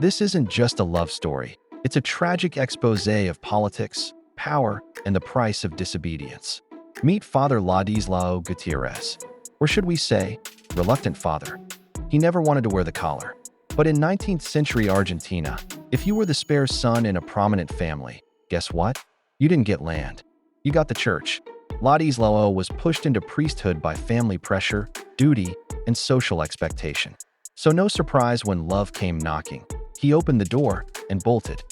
This isn't just a love story. It's a tragic expose of politics, power, and the price of disobedience. Meet Father Ladislao Gutierrez, or should we say, reluctant father. He never wanted to wear the collar. But in 19th century Argentina, if you were the spare son in a prominent family, guess what? You didn't get land. You got the church. Ladislao was pushed into priesthood by family pressure, duty, and social expectation. So no surprise when love came knocking. He opened the door and bolted.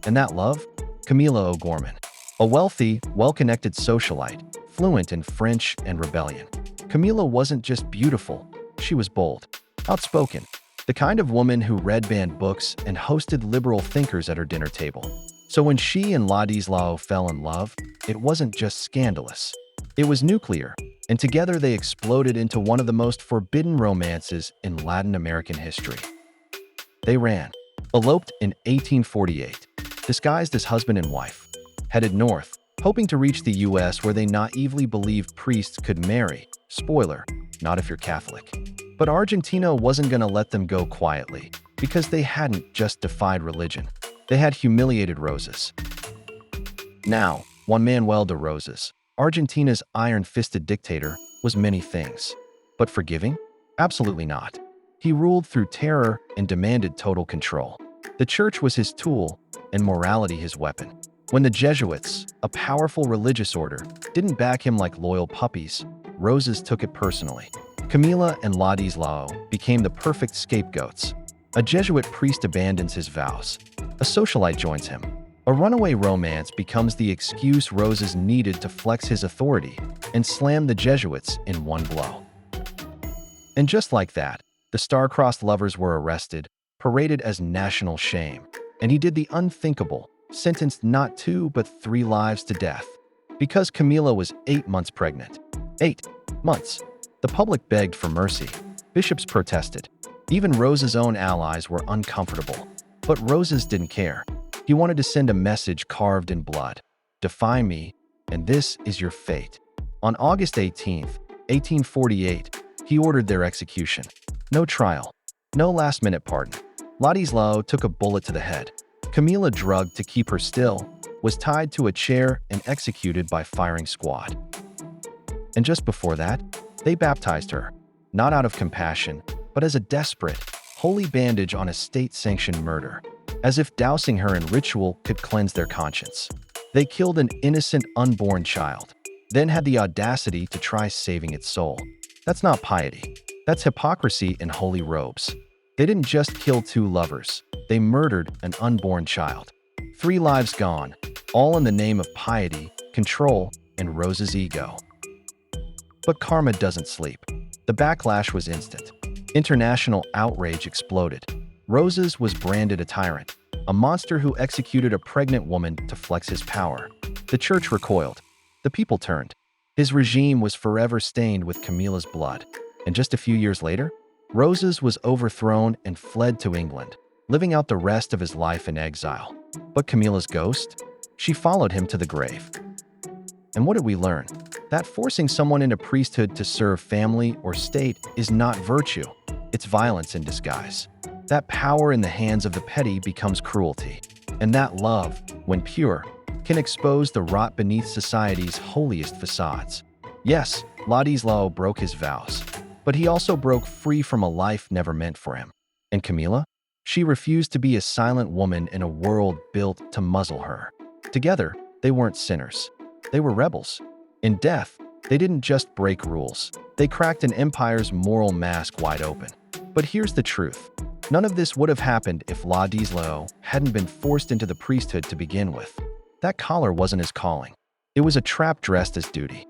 And that love? Camila O'Gorman. A wealthy, well-connected socialite, fluent in French and rebellion. Camila wasn't just beautiful, she was bold, outspoken, the kind of woman who read banned books and hosted liberal thinkers at her dinner table. So when she and Ladislao fell in love, it wasn't just scandalous. It was nuclear, and together they exploded into one of the most forbidden romances in Latin American history. They eloped in 1848, disguised as husband and wife, headed north, hoping to reach the US where they naively believed priests could marry. Spoiler, not if you're Catholic. But Argentina wasn't going to let them go quietly, because they hadn't just defied religion. They had humiliated Rosas. Now, Juan Manuel de Rosas, Argentina's iron-fisted dictator, was many things. But forgiving? Absolutely not. He ruled through terror and demanded total control. The church was his tool, and morality his weapon. When the Jesuits, a powerful religious order, didn't back him like loyal puppies, Rosas took it personally. Camila and Ladislao became the perfect scapegoats. A Jesuit priest abandons his vows. A socialite joins him. A runaway romance becomes the excuse Rosas needed to flex his authority and slam the Jesuits in one blow. And just like that, the star-crossed lovers were arrested, paraded as national shame. And he did the unthinkable, sentenced not 2 but 3 lives to death. Because Camila was 8 months pregnant. 8 months. The public begged for mercy. Bishops protested. Even Rosas' own allies were uncomfortable. But Rosas didn't care. He wanted to send a message carved in blood. Defy me, and this is your fate. On August 18, 1848, he ordered their execution. No trial. No last-minute pardon. Ladislao took a bullet to the head. Camila, drugged to keep her still, was tied to a chair and executed by firing squad. And just before that, they baptized her, not out of compassion, but as a desperate, holy bandage on a state-sanctioned murder, as if dousing her in ritual could cleanse their conscience. They killed an innocent unborn child, then had the audacity to try saving its soul. That's not piety. That's hypocrisy in holy robes. They didn't just kill 2 lovers, they murdered an unborn child. 3 lives gone, all in the name of piety, control, and Rosa's ego. But karma doesn't sleep. The backlash was instant. International outrage exploded. Rosas was branded a tyrant, a monster who executed a pregnant woman to flex his power. The church recoiled. The people turned. His regime was forever stained with Camila's blood. And just a few years later, Rosas was overthrown and fled to England, living out the rest of his life in exile. But Camila's ghost? She followed him to the grave. And what did we learn? That forcing someone into priesthood to serve family or state is not virtue. It's violence in disguise. That power in the hands of the petty becomes cruelty. And that love, when pure, can expose the rot beneath society's holiest facades. Yes, Ladislao broke his vows, but he also broke free from a life never meant for him. And Camila? She refused to be a silent woman in a world built to muzzle her. Together, they weren't sinners. They were rebels. In death, they didn't just break rules. They cracked an empire's moral mask wide open. But here's the truth. None of this would have happened if Ladislao hadn't been forced into the priesthood to begin with. That collar wasn't his calling. It was a trap dressed as duty.